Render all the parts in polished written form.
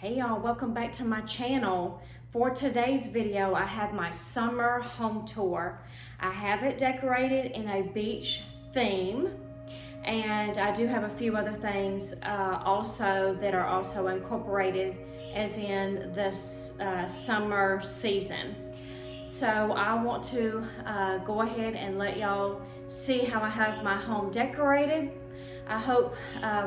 Hey y'all, welcome back to my channel. For today's video, I have my summer home tour. I have it decorated in a beach theme, and I do have a few other things also that are also incorporated as in this summer season. So I want to go ahead and let y'all see how I have my home decorated. I hope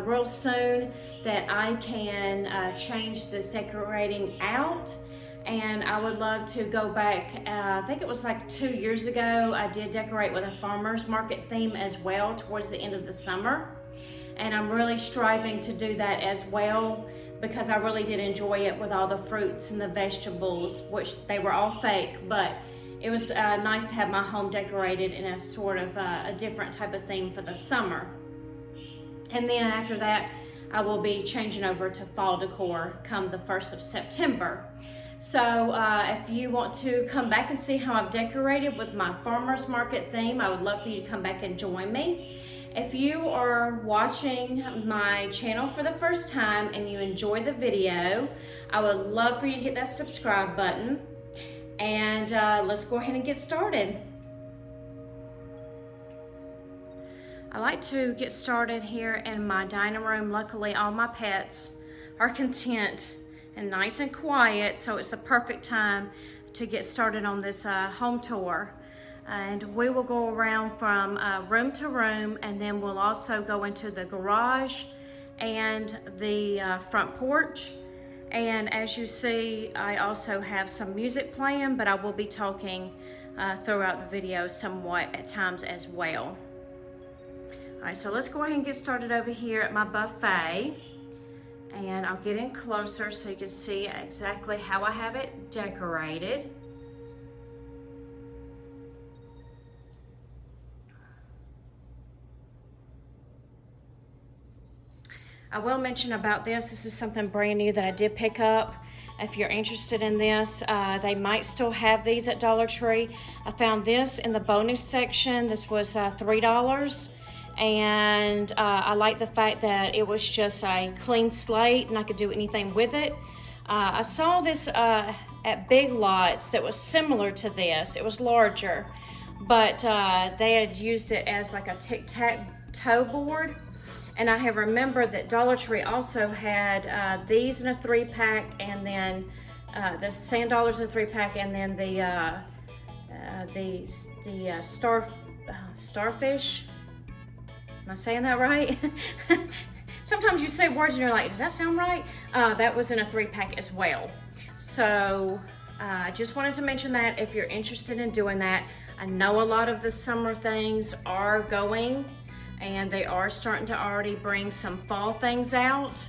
real soon that I can change this decorating out, and I would love to go back. I think it was like 2 years ago I did decorate with a farmer's market theme as well towards the end of the summer, and I'm really striving to do that as well because I really did enjoy it with all the fruits and the vegetables, which they were all fake, but it was nice to have my home decorated in a sort of a different type of theme for the summer. And then after that, I will be changing over to fall decor come the 1st of September. So if you want to come back and see how I've decorated with my farmer's market theme, I would love for you to come back and join me. If you are watching my channel for the first time and you enjoy the video, I would love for you to hit that subscribe button. And let's go ahead and get started. I like to get started here in my dining room. Luckily, all my pets are content and nice and quiet, so it's the perfect time to get started on this home tour. And we will go around from room to room, and then we'll also go into the garage and the front porch. And as you see, I also have some music playing, but I will be talking throughout the video somewhat at times as well. All right, so let's go ahead and get started over here at my buffet. And I'll get in closer so you can see exactly how I have it decorated. I will mention about this is something brand new that I did pick up. If you're interested in this, they might still have these at Dollar Tree. I found this in the bonus section. This was $3. And I like the fact that it was just a clean slate and I could do anything with it. I saw this at Big Lots that was similar to this. It was larger, but they had used it as like a tic-tac-toe board. And I have remembered that Dollar Tree also had these in a 3-pack, and then the sand dollars in a 3-pack, and then the starfish. Am I saying that right? Sometimes you say words and you're like, does that sound right? That was in a 3-pack as well. So I just wanted to mention that if you're interested in doing that. I know a lot of the summer things are going, and they are starting to already bring some fall things out.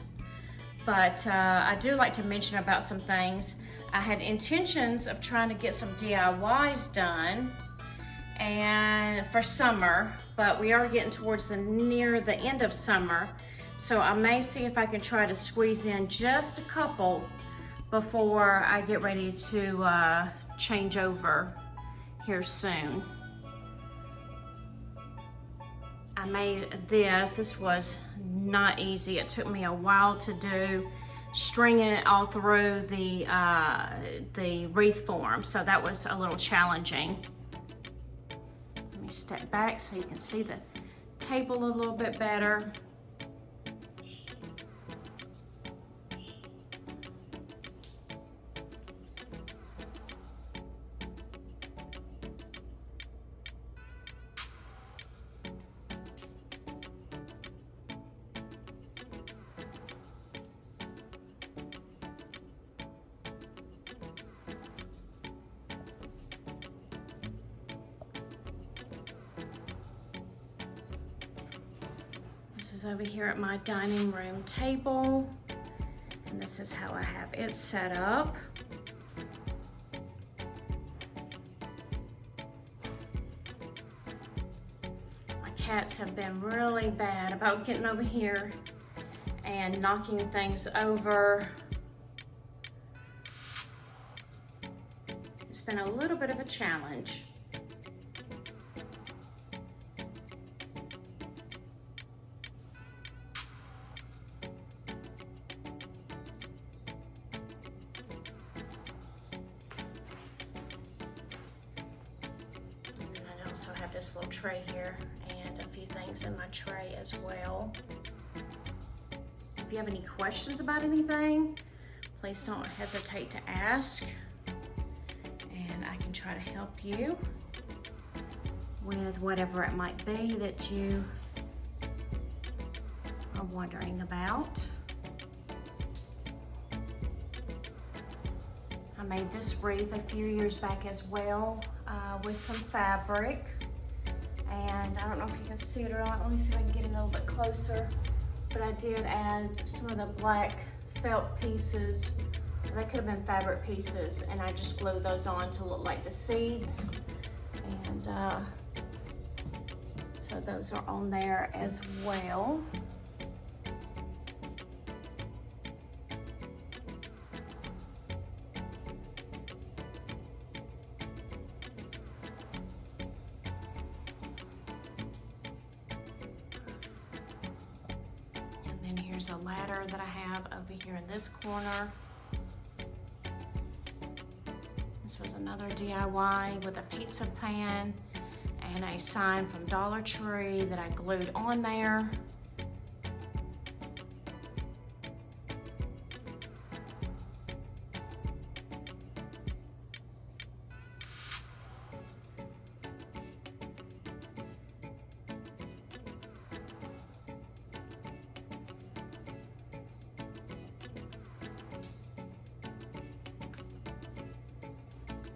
But I do like to mention about some things. I had intentions of trying to get some DIYs done and for summer, but we are getting towards near the end of summer. So I may see if I can try to squeeze in just a couple before I get ready to change over here soon. I made this was not easy. It took me a while to do, stringing it all through the wreath form, so that was a little challenging. Let me step back so you can see the table a little bit better. This is over here at my dining room table, and this is how I have it set up. My cats have been really bad about getting over here and knocking things over. It's been a little bit of a challenge. this little tray here and a few things in my tray as well. If you have any questions about anything, please don't hesitate to ask, and I can try to help you with whatever it might be that you are wondering about. I made this wreath a few years back as well with some fabric, and I don't know if you can see it or not. Let me see if I can get it a little bit closer. But I did add some of the black felt pieces. They could have been fabric pieces, and I just glued those on to look like the seeds. And so those are on there as well. Here's a ladder that I have over here in this corner. This was another DIY with a pizza pan and a sign from Dollar Tree that I glued on there.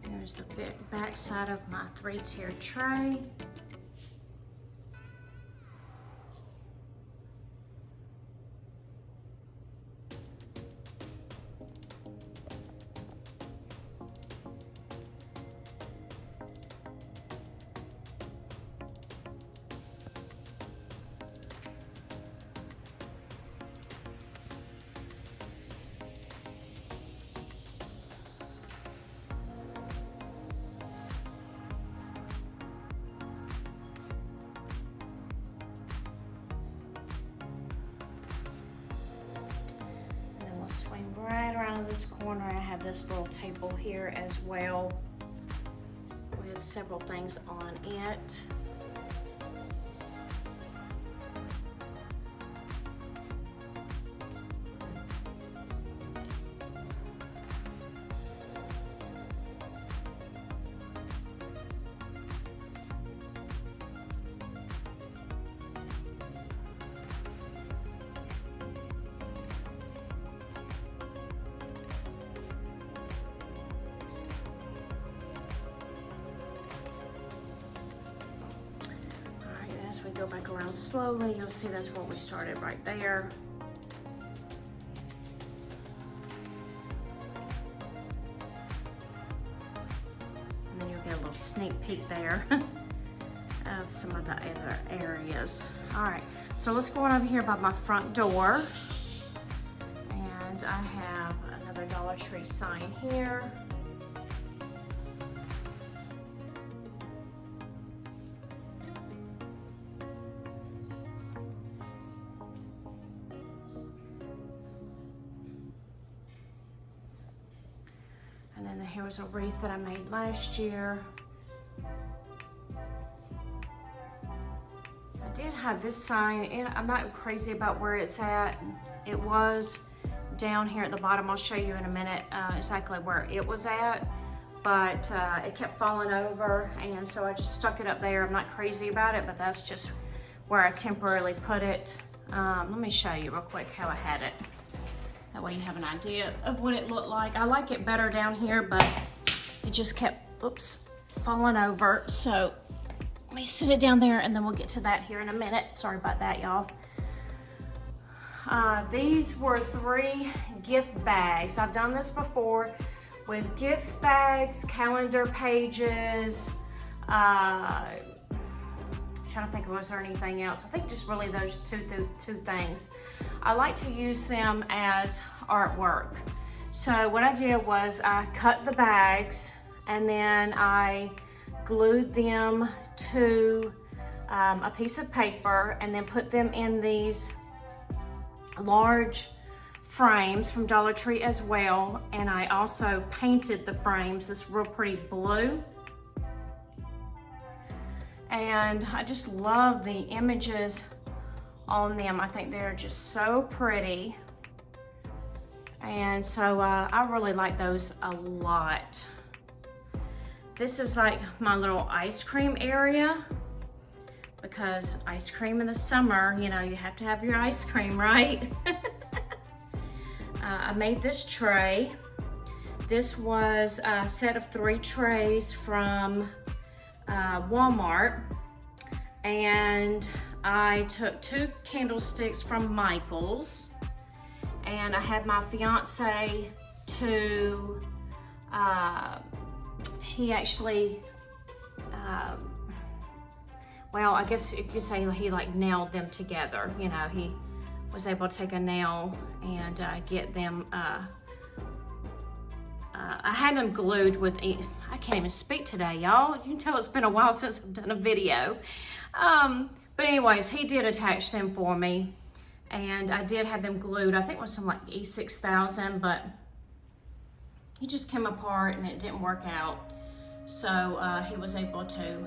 Here's the back side of my 3-tier tray. Swing right around this corner. I have this little table here as well with several things on it. As we go back around slowly, you'll see that's where we started right there. And then you'll get a little sneak peek there of some of the other areas. All right, so let's go on over here by my front door. And I have another Dollar Tree sign here. And then here was a wreath that I made last year. I did have this sign, and I'm not crazy about where it's at. It was down here at the bottom. I'll show you in a minute exactly where it was at, but it kept falling over, and so I just stuck it up there. I'm not crazy about it, but that's just where I temporarily put it. Let me show you real quick how I had it. That way you have an idea of what it looked like. I like it better down here, but it just kept, oops, falling over. So let me sit it down there, and then we'll get to that here in a minute. Sorry about that, y'all. These were 3 gift bags. I've done this before with gift bags, calendar pages, trying to think, was there anything else? I think just really those two things. I like to use them as artwork. So what I did was I cut the bags, and then I glued them to a piece of paper, and then put them in these large frames from Dollar Tree as well. And I also painted the frames this real pretty blue. and I just love the images on them. I think they're just so pretty. And so I really like those a lot. This is like my little ice cream area, because ice cream in the summer, you know, you have to have your ice cream, right? I made this tray. This was a set of 3 trays from Walmart, and I took 2 candlesticks from Michael's, and I had my fiance to, he actually, well, I guess you could say he like nailed them together. You know, he was able to take a nail and get them, I had them glued with, I can't even speak today, y'all. You can tell it's been a while since I've done a video. But anyways, he did attach them for me, and I did have them glued. I think it was some like E6000, but it just came apart and it didn't work out. So he was able to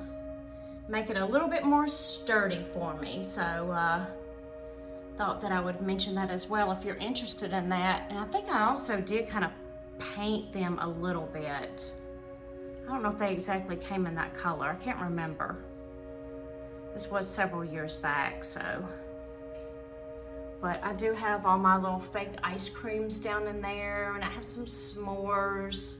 make it a little bit more sturdy for me. So thought that I would mention that as well if you're interested in that. And I think I also did kind of paint them a little bit. I don't know if they exactly came in that color. I can't remember. This was several years back, so. But I do have all my little fake ice creams down in there, and I have some s'mores,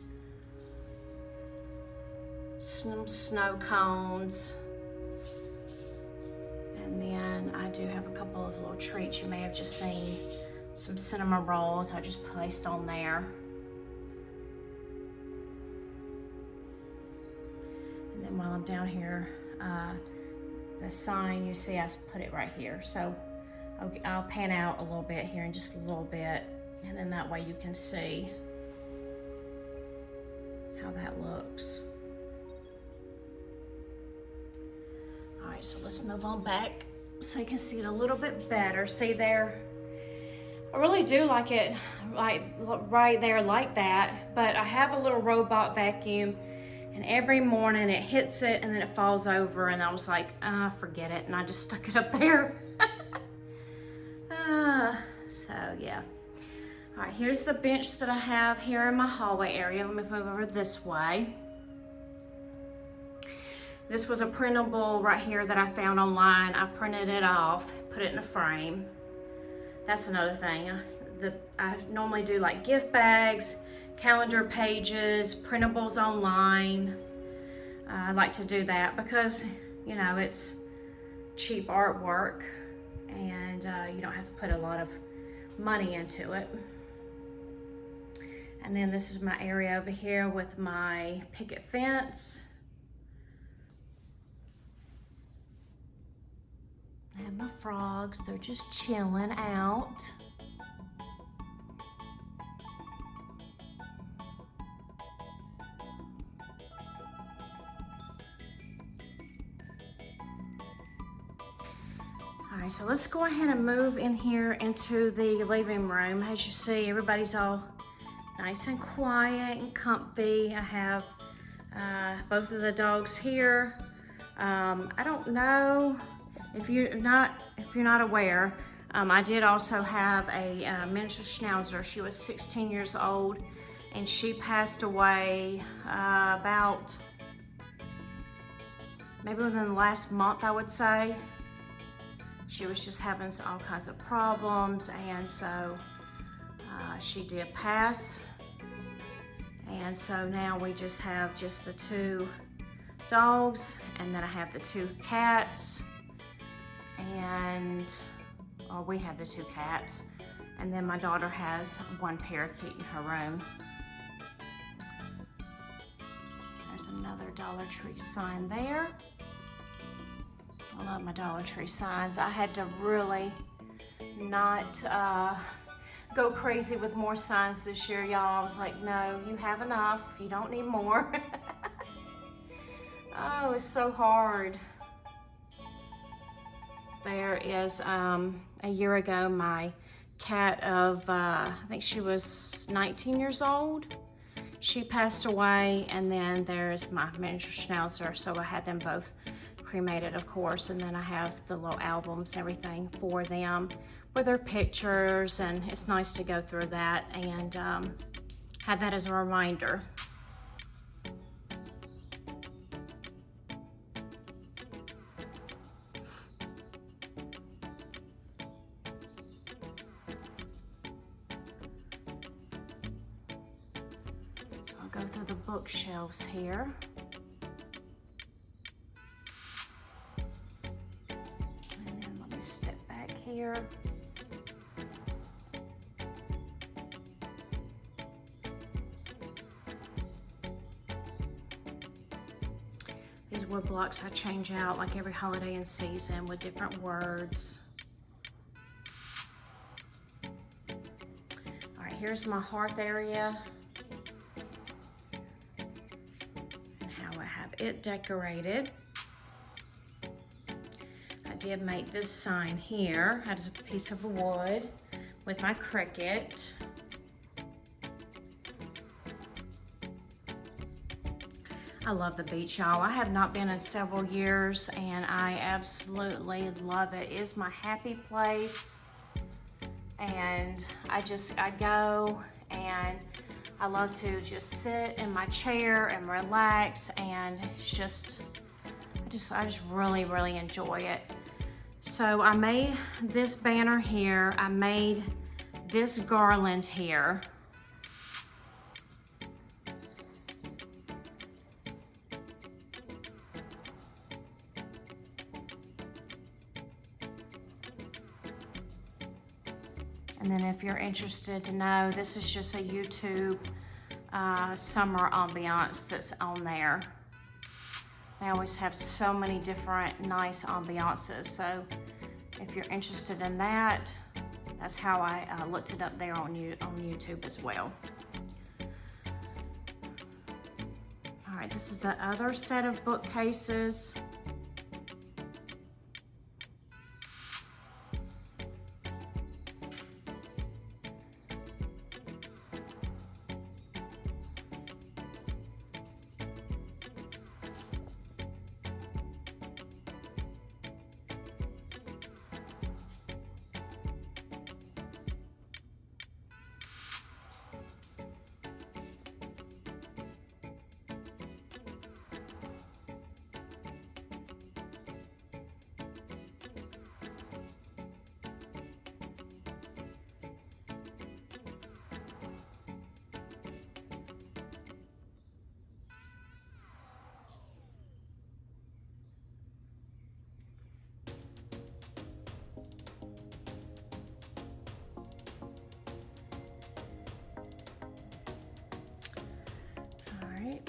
some snow cones, and then I do have a couple of little treats you may have just seen. Some cinnamon rolls I just placed on there. And then while I'm down here, the sign, you see I put it right here. So I'll pan out a little bit here in just a little bit, and then that way you can see how that looks. All right, so let's move on back so you can see it a little bit better. See there? I really do like it like right there like that, but I have a little robot vacuum, and every morning it hits it and then it falls over, and I was like, forget it, and I just stuck it up there. So yeah. All right, here's the bench that I have here in my hallway area. Let me move over this way. This was a printable right here that I found online. I printed it off, put it in a frame. That's another thing. I normally do like gift bags, calendar pages, printables online. I like to do that because, you know, it's cheap artwork, and you don't have to put a lot of money into it. And then this is my area over here with my picket fence. I have my frogs, they're just chilling out. All right, so let's go ahead and move in here into the living room. As you see, everybody's all nice and quiet and comfy. I have both of the dogs here. I don't know if you're not aware, I did also have a miniature schnauzer. She was 16 years old, and she passed away about maybe within the last month, I would say. She was just having all kinds of problems, and so she did pass. And so now we just have just the 2 dogs, and then I have the 2 cats, and we have the 2 cats, and then my daughter has 1 parakeet in her room. There's another Dollar Tree sign there. I love my Dollar Tree signs. I had to really not go crazy with more signs this year, y'all. I was like, no, you have enough. You don't need more. Oh, it's so hard. There is, a year ago, my cat of, I think she was 19 years old. She passed away, and then there's my miniature schnauzer, so I had them both cremated, of course, and then I have the little albums and everything for them with their pictures, and it's nice to go through that and have that as a reminder. So I'll go through the bookshelves here. And then let me step back here. These wood blocks I change out like every holiday and season with different words. All right, here's my hearth area and how I have it decorated. I did make this sign here out of a piece of wood with my Cricut. I love the beach, y'all. I have not been in several years and I absolutely love it. It is my happy place, and I go and I love to just sit in my chair and relax, and I just really, really enjoy it. So I made this banner here. I made this garland here. And then if you're interested to know, this is just a YouTube summer ambiance that's on there. They always have so many different nice ambiances. So if you're interested in that, that's how I looked it up there on YouTube as well. All right, this is the other set of bookcases.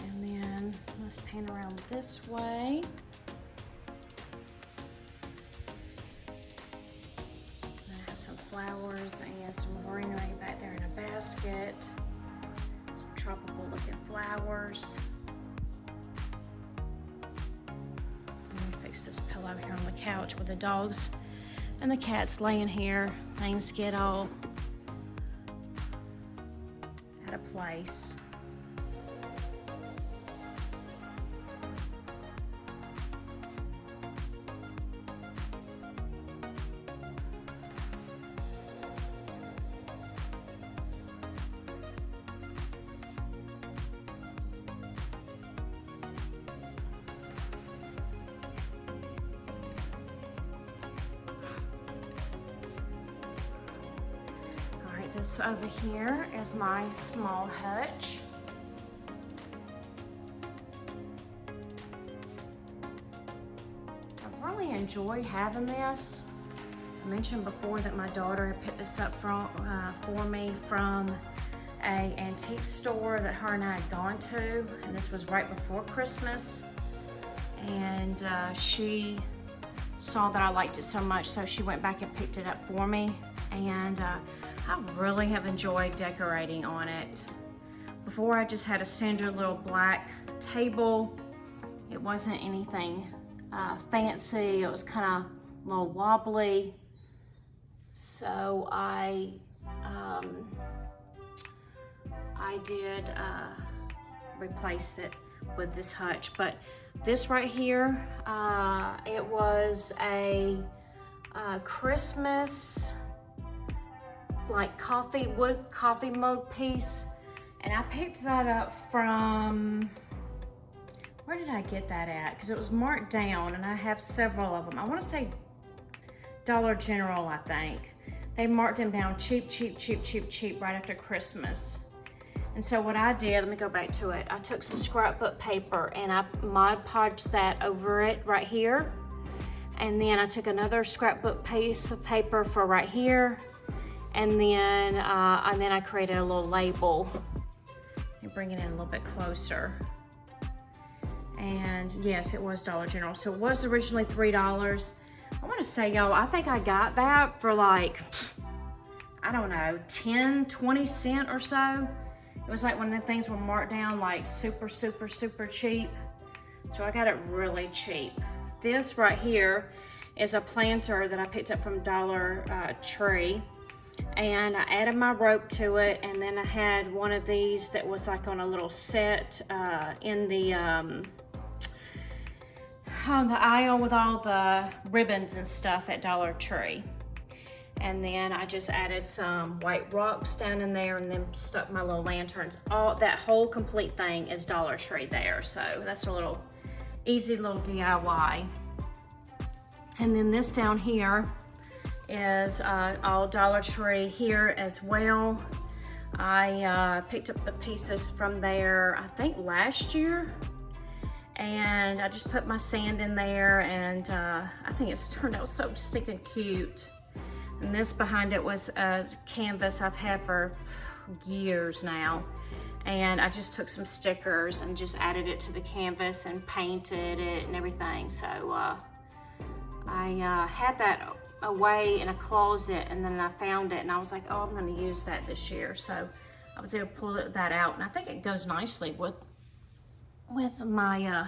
And then let's pan around this way. I have some flowers and some greenery back there in a basket. Some tropical looking flowers. Let me fix this pillow here on the couch with the dogs and the cats laying here. Things get all out of place. This over here is my small hutch. I really enjoy having this. I mentioned before that my daughter picked this up for me from an antique store that her and I had gone to, and this was right before Christmas. And she saw that I liked it so much, so she went back and picked it up for me. And I really have enjoyed decorating on it. Before I just had a standard little black table. It wasn't anything fancy. It was kind of a little wobbly. So I did replace it with this hutch, but This right here, it was a Christmas like wood coffee mug piece, and I picked that up from, where did I get that at? Because it was marked down, and I have several of them. I want to say Dollar General, I think. They marked them down cheap, cheap, cheap, cheap, cheap right after Christmas. And so what I did, let me go back to it. I took some scrapbook paper and I Mod Podged that over it right here. And then I took another scrapbook piece of paper for right here. And then I created a little label. Let me bring it in a little bit closer. And yes, it was Dollar General. So it was originally $3. I want to say, y'all, I think I got that for like, I don't know, 10, 20 cents or so. It was like when the things were marked down like super, super, super cheap. So I got it really cheap. This right here is a planter that I picked up from Dollar Tree. And I added my rope to it, and then I had one of these that was like on a little set in the on the aisle with all the ribbons and stuff at Dollar Tree. And then I just added some white rocks down in there and then stuck my little lanterns. That whole complete thing is Dollar Tree there. So that's a little easy little DIY. And then this down here is all Dollar Tree here as well. I picked up the pieces from there, I think last year. And I just put my sand in there, and I think it's turned out so stinking cute. And this behind it was a canvas I've had for years now. And I just took some stickers and just added it to the canvas and painted it and everything. So I had that away in a closet, and then I found it and I was like, oh, I'm gonna use that this year. So I was able to pull that out, and I think it goes nicely with my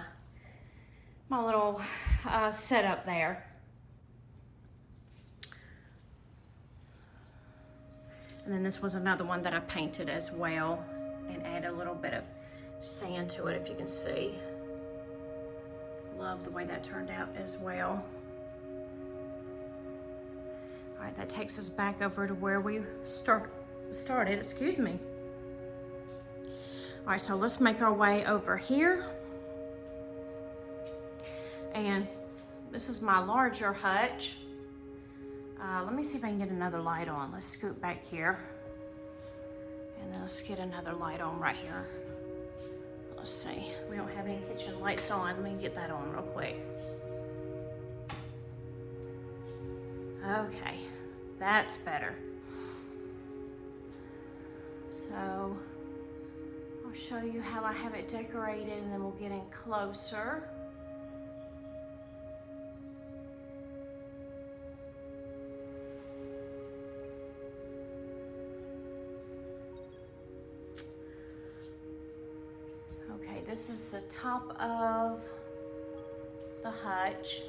my little setup there. And then this was another one that I painted as well and added a little bit of sand to it, if you can see. Love the way that turned out as well. All right, that takes us back over to where we started, excuse me. All right, so let's make our way over here. And this is my larger hutch. Let me see if I can get another light on. Let's scoot back here. And then let's get another light on right here. Let's see, we don't have any kitchen lights on. Let me get that on real quick. Okay, that's better. So I'll show you how I have it decorated, and then we'll get in closer. Okay, this is the top of the hutch.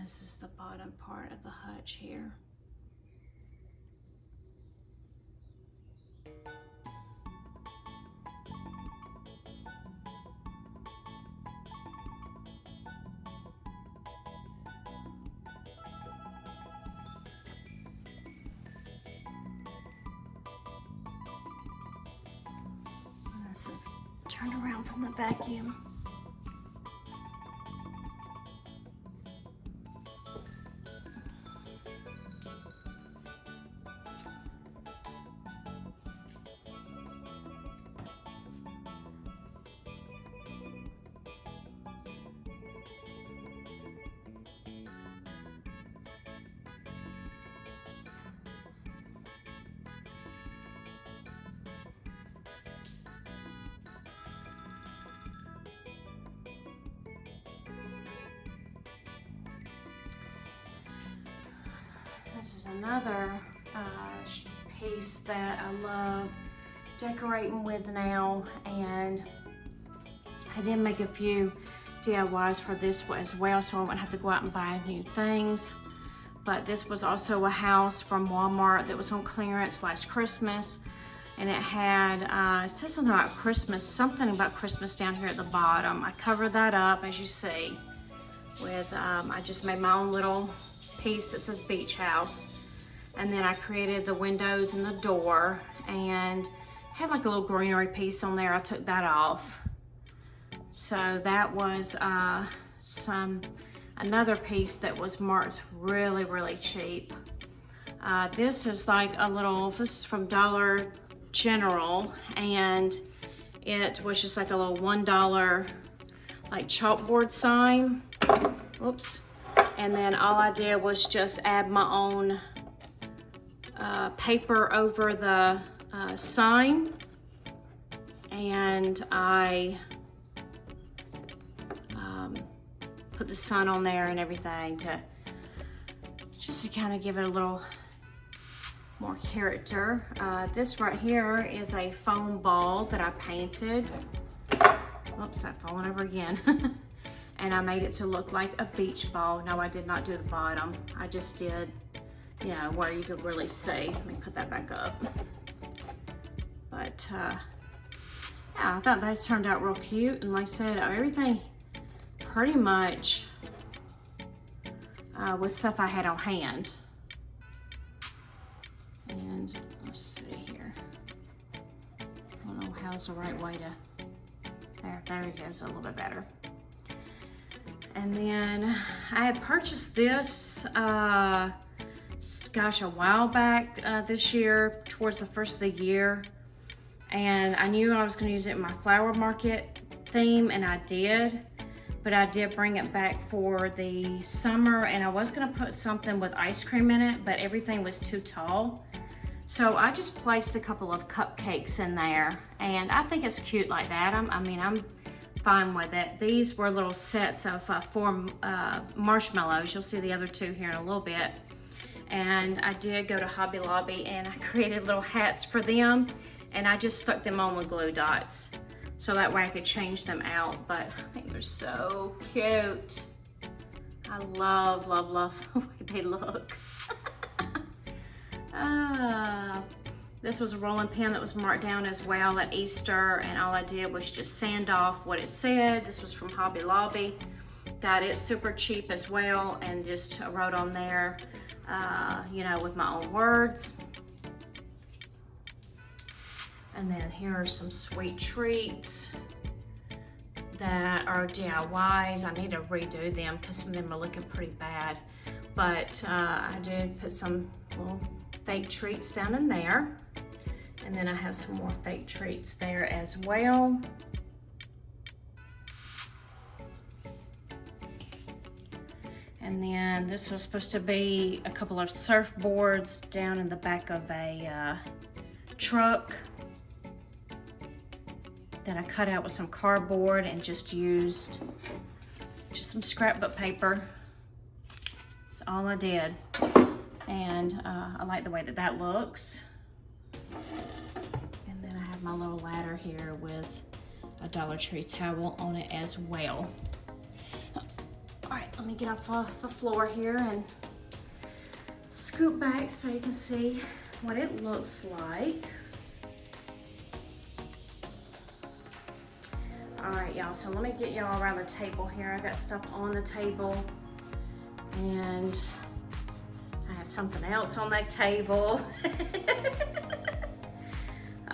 This is the bottom part of the hutch here. And this is turned around from the vacuum. This is another piece that I love decorating with now, and I did make a few DIYs for this as well, so I won't have to go out and buy new things. But this was also a house from Walmart that was on clearance last Christmas, and it had, it says something about Christmas down here at the bottom. I covered that up, as you see, with, I just made my own little piece that says beach house. And then I created the windows and the door, and had like a little greenery piece on there. I took that off. So that was another piece that was marked really, really cheap. This is like a little, this is from Dollar General, and it was just like a little $1 like chalkboard sign. Oops. And then all I did was just add my own paper over the sign, and I put the sun on there and everything just to kind of give it a little more character. This right here is a foam ball that I painted. Oops, I've fallen over again. And I made it to look like a beach ball. No, I did not do the bottom. I just did, you know, where you could really see. Let me put that back up. But yeah, I thought that turned out real cute. And like I said, everything pretty much was stuff I had on hand. And let's see here. I don't know how's the right way to, there it goes, a little bit better. And then I had purchased this, gosh, a while back this year, towards the first of the year. And I knew I was gonna use it in my flower market theme, and I did. But I did bring it back for the summer, and I was gonna put something with ice cream in it, but everything was too tall. So I just placed a couple of cupcakes in there, and I think it's cute like that. I'm fine with it. These were little sets of 4 marshmallows. You'll see the other 2 here in a little bit. And I did go to Hobby Lobby, and I created little hats for them, and I just stuck them on with glue dots, so that way I could change them out. But I think they're so cute. I love, love, love the way they look. This was a rolling pin that was marked down as well at Easter, and all I did was just sand off what it said. This was from Hobby Lobby. Got it super cheap as well, and just wrote on there, you know, with my own words. And then here are some sweet treats that are DIYs. I need to redo them because some of them are looking pretty bad. But I did put some little fake treats down in there. And then I have some more fake treats there as well. And then this was supposed to be a couple of surfboards down in the back of a truck that I cut out with some cardboard and just used just some scrapbook paper. That's all I did. And I like the way that that looks. And then I have my little ladder here with a Dollar Tree towel on it as well. All right, let me get off the floor here and scoot back so you can see what it looks like. All right, y'all, so let me get y'all around the table here. I got stuff on the table, and I have something else on that table.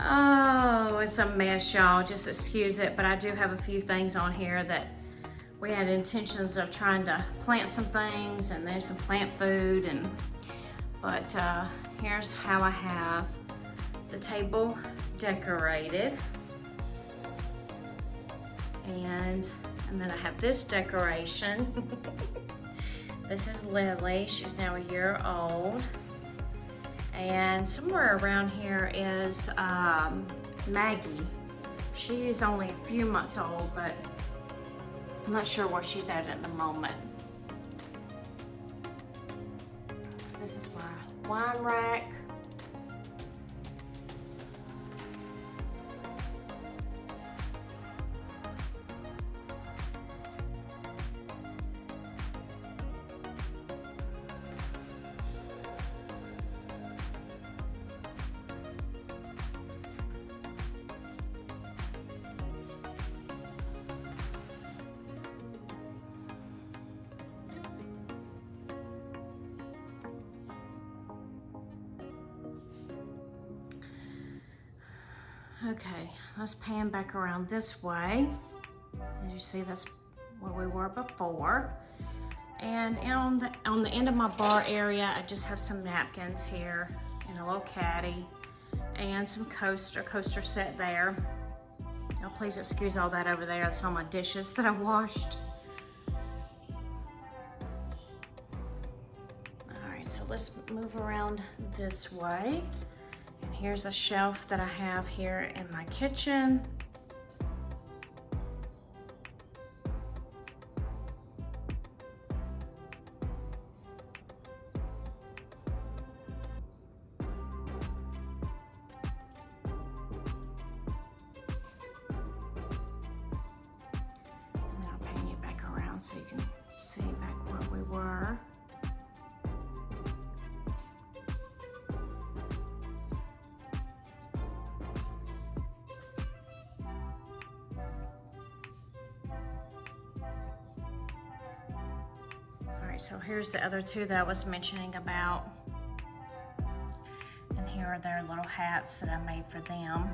Oh, it's a mess, y'all. Just excuse it, but I do have a few things on here that we had intentions of trying to plant some things, and there's some plant food, but here's how I have the table decorated. And then I have this decoration. This is Lily. She's now a year old. And somewhere around here is Maggie. She's only a few months old, but I'm not sure where she's at the moment. This is my wine rack. Okay, let's pan back around this way. As you see, that's where we were before. And on the end of my bar area, I just have some napkins here and a little caddy and some coaster set there. Oh, please excuse all that over there. That's all my dishes that I washed. All right, so let's move around this way. Here's a shelf that I have here in my kitchen. And then I'll pan you back around so you can see back where we were. So here's the other two that I was mentioning about. And here are their little hats that I made for them.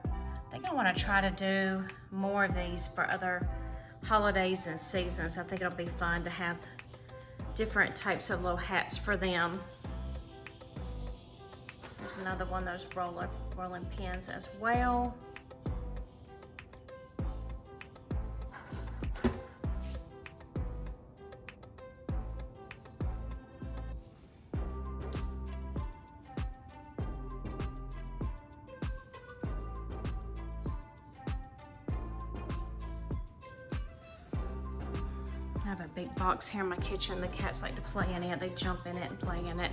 I think I want to try to do more of these for other holidays and seasons. I think it'll be fun to have different types of little hats for them. There's another one of those rolling pins as well. I have a big box here in my kitchen. The cats like to play in it. They jump in it and play in it.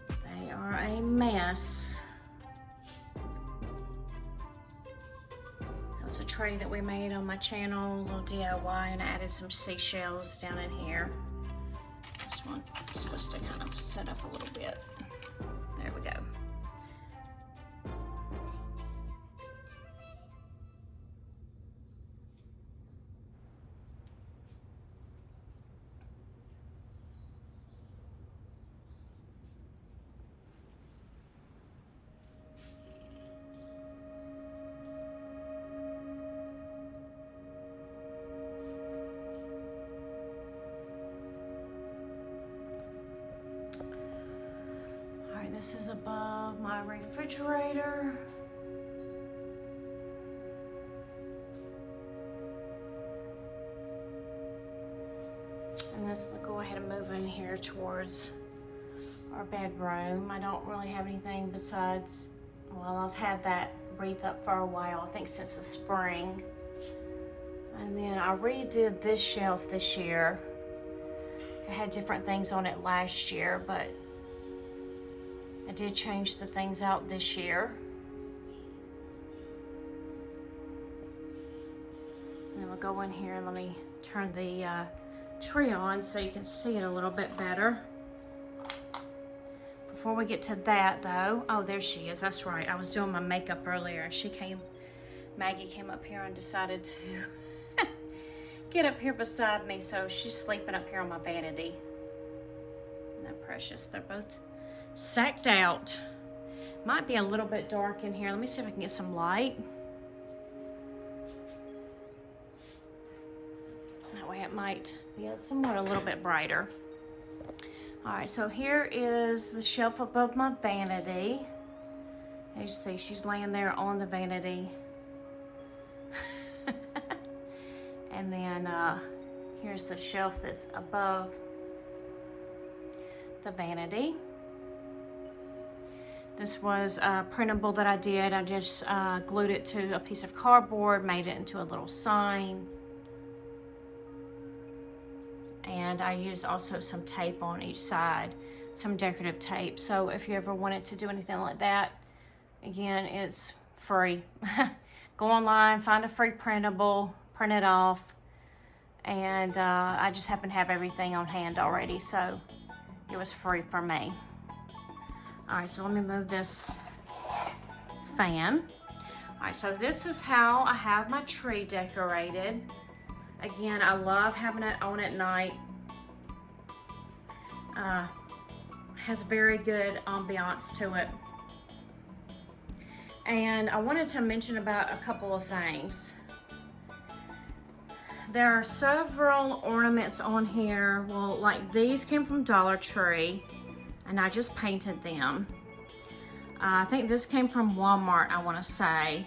They are a mess. That was a tray that we made on my channel, a little DIY, and I added some seashells down in here. This one is supposed to kind of set up a little bit. There we go. This is above my refrigerator. And let's go ahead and move in here towards our bedroom. I don't really have anything besides, well, I've had that wreath up for a while, I think since the spring. And then I redid this shelf this year. I had different things on it last year, but I did change the things out this year. And then we'll go in here and let me turn the tree on so you can see it a little bit better. Before we get to that though, oh, there she is, that's right. I was doing my makeup earlier and Maggie came up here and decided to get up here beside me, so she's sleeping up here on my vanity. Isn't that precious? They're both sacked out. Might be a little bit dark in here. Let me see if I can get some light. That way it might be somewhat a little bit brighter. All right, so here is the shelf above my vanity. As you see, she's laying there on the vanity. And then here's the shelf that's above the vanity. This was a printable that I did. I just glued it to a piece of cardboard, made it into a little sign. And I used also some tape on each side, some decorative tape. So if you ever wanted to do anything like that, again, it's free. Go online, find a free printable, print it off. And I just happen to have everything on hand already, so it was free for me. All right, so let me move this fan. All right, so this is how I have my tree decorated. Again, I love having it on at night. Has very good ambiance to it. And I wanted to mention about a couple of things. There are several ornaments on here. Well, like these came from Dollar Tree, and I just painted them. I think this came from Walmart, I want to say.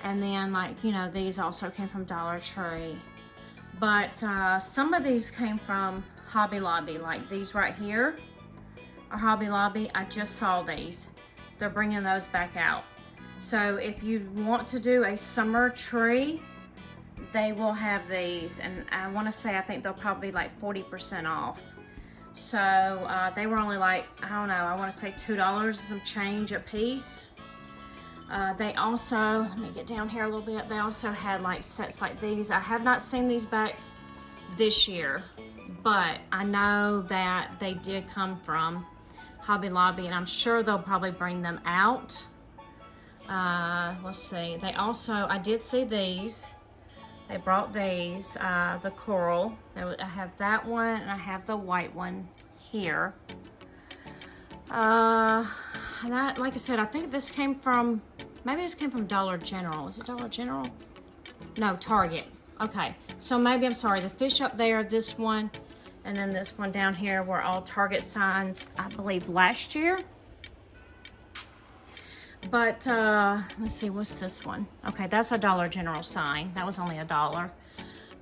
And then, like, you know, these also came from Dollar Tree. But some of these came from Hobby Lobby, like these right here are Hobby Lobby. I just saw these. They're bringing those back out. So if you want to do a summer tree, they will have these. And I want to say, I think they'll probably be like 40% off. So they were only like, I don't know, I want to say $2 and some change a piece. They also, let me get down here a little bit, they also had like sets like these. I have not seen these back this year, but I know that they did come from Hobby Lobby, and I'm sure they'll probably bring them out. Let's see, they also, I did see these. They brought these, the coral. I have that one, and I have the white one here. And like I said, I think this came from, maybe this came from Dollar General. Is it Dollar General? No, Target. Okay, so maybe, I'm sorry, the fish up there, this one, and then this one down here were all Target signs, I believe, last year. But let's see, what's this one? Okay, that's a Dollar General sign. That was only $1.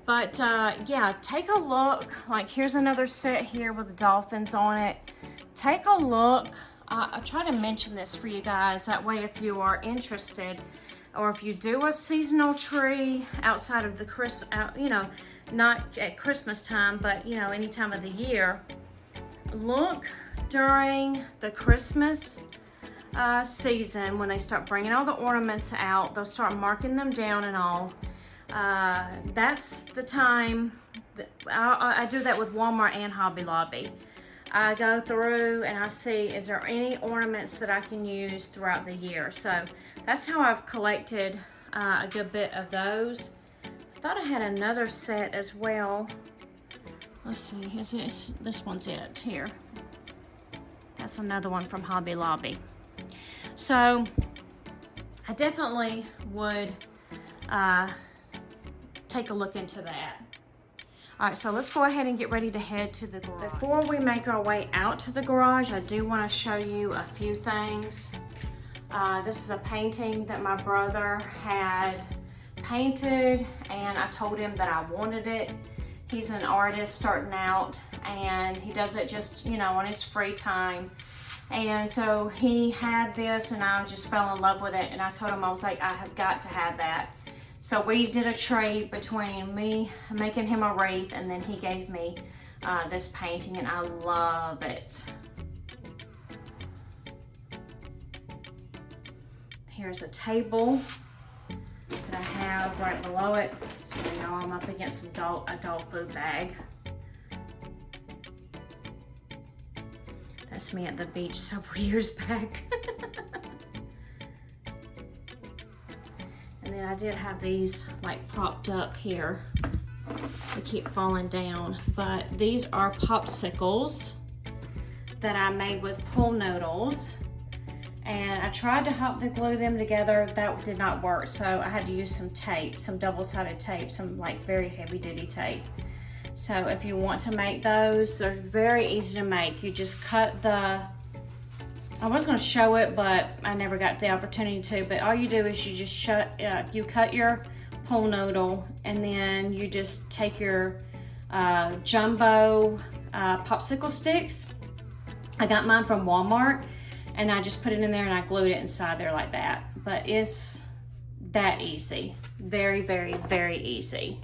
But yeah, take a look. Like, here's another set here with the dolphins on it. Take a look. I try to mention this for you guys. That way, if you are interested, or if you do a seasonal tree outside of the you know, not at Christmas time, but you know, any time of the year, look during the Christmas season when they start bringing all the ornaments out. They'll start marking them down and all. That's the time that I do that with Walmart and Hobby Lobby. I go through and I see, is there any ornaments that I can use throughout the year? So that's how I've collected a good bit of those. I thought I had another set as well. Let's see, this one's it here. That's another one from Hobby Lobby. So I definitely would take a look into that. All right, so let's go ahead and get ready to head to the garage. Before we make our way out to the garage, I do want to show you a few things. This is a painting that my brother had painted, and I told him that I wanted it. He's an artist starting out, and he does it just, you know, on his free time. And so he had this, and I just fell in love with it, and I told him, I was like, I have got to have that. So we did a trade between me making him a wreath, and then he gave me this painting, and I love it. Here's a table that I have right below it. So you know I'm up against a dog food bag. That's me at the beach several years back. And then I did have these like propped up here. They keep falling down, but these are popsicles that I made with pool noodles. And I tried to hot glue them together. That did not work, so I had to use some tape, some double-sided tape, some like very heavy-duty tape. So if you want to make those, they're very easy to make. You just cut the, I was going to show it, but I never got the opportunity to. But all you do is you just you cut your pool noodle, and then you just take your jumbo popsicle sticks. I got mine from Walmart, and I just put it in there and I glued it inside there like that. But it's that easy. Very, very, very easy.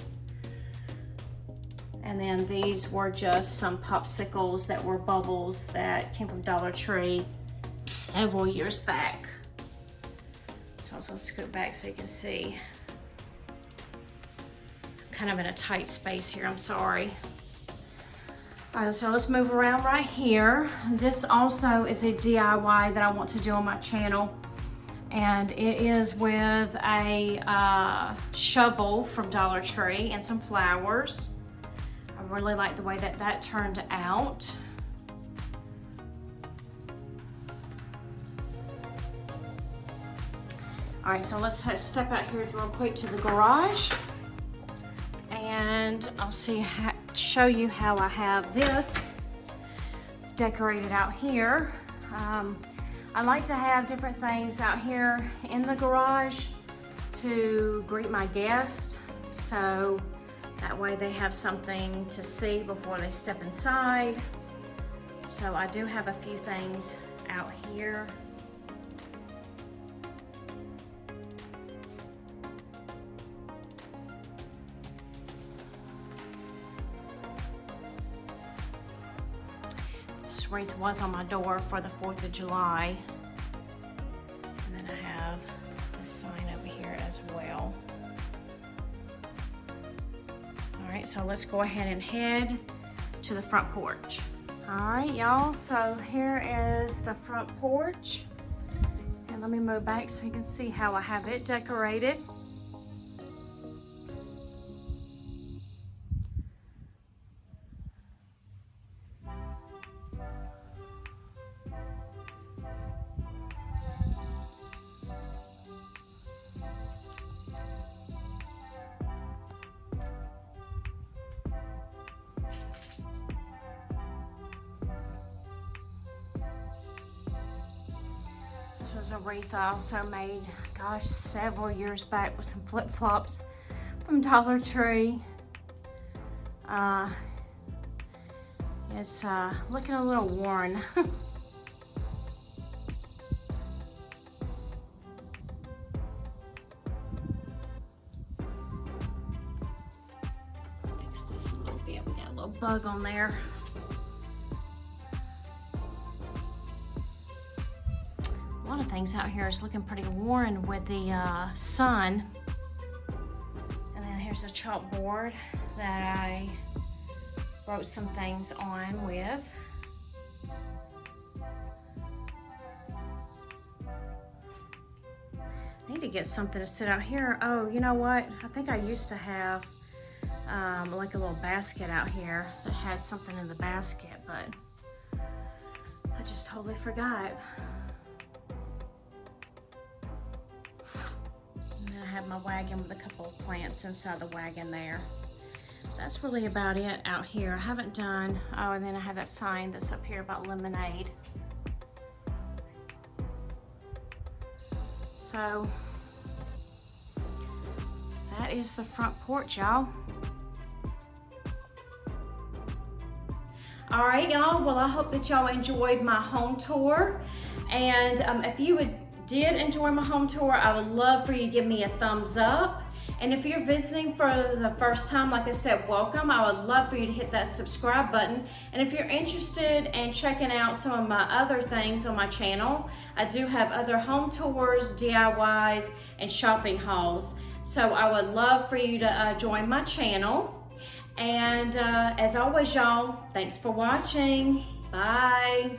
And then these were just some popsicles that were bubbles that came from Dollar Tree several years back. So I was gonna scoot back so you can see. Kind of in a tight space here, I'm sorry. All right, so let's move around right here. This also is a DIY that I want to do on my channel. And it is with a shovel from Dollar Tree and some flowers. I really like the way that that turned out. All right, so let's step out here real quick to the garage. And I'll show you how I have this decorated out here. I like to have different things out here in the garage to greet my guests, so that way they have something to see before they step inside. So I do have a few things out here. This wreath was on my door for the 4th of July. And then I have this sign over here as well. All right, so let's go ahead and head to the front porch. All right, y'all, so here is the front porch. And let me move back so you can see how I have it decorated. This was a wreath I also made, gosh, several years back with some flip-flops from Dollar Tree. It's looking a little worn. Fix this a little bit. We got a little bug on there. A lot of things out here is looking pretty worn with the sun. And then here's a chalkboard that I wrote some things on with. I need to get something to sit out here. Oh, you know what? I think I used to have like a little basket out here that had something in the basket, but I just totally forgot. I have my wagon with a couple of plants inside the wagon there. That's really about it out here. I haven't done, oh, and then I have that sign that's up here about lemonade. So that is the front porch, y'all. All right, y'all. Well, I hope that y'all enjoyed my home tour. And if you did enjoy my home tour, I would love for you to give me a thumbs up. And if you're visiting for the first time, like I said, welcome. I would love for you to hit that subscribe button. And if you're interested in checking out some of my other things on my channel, I do have other home tours, DIYs, and shopping hauls. So I would love for you to join my channel. And as always, y'all, thanks for watching. Bye.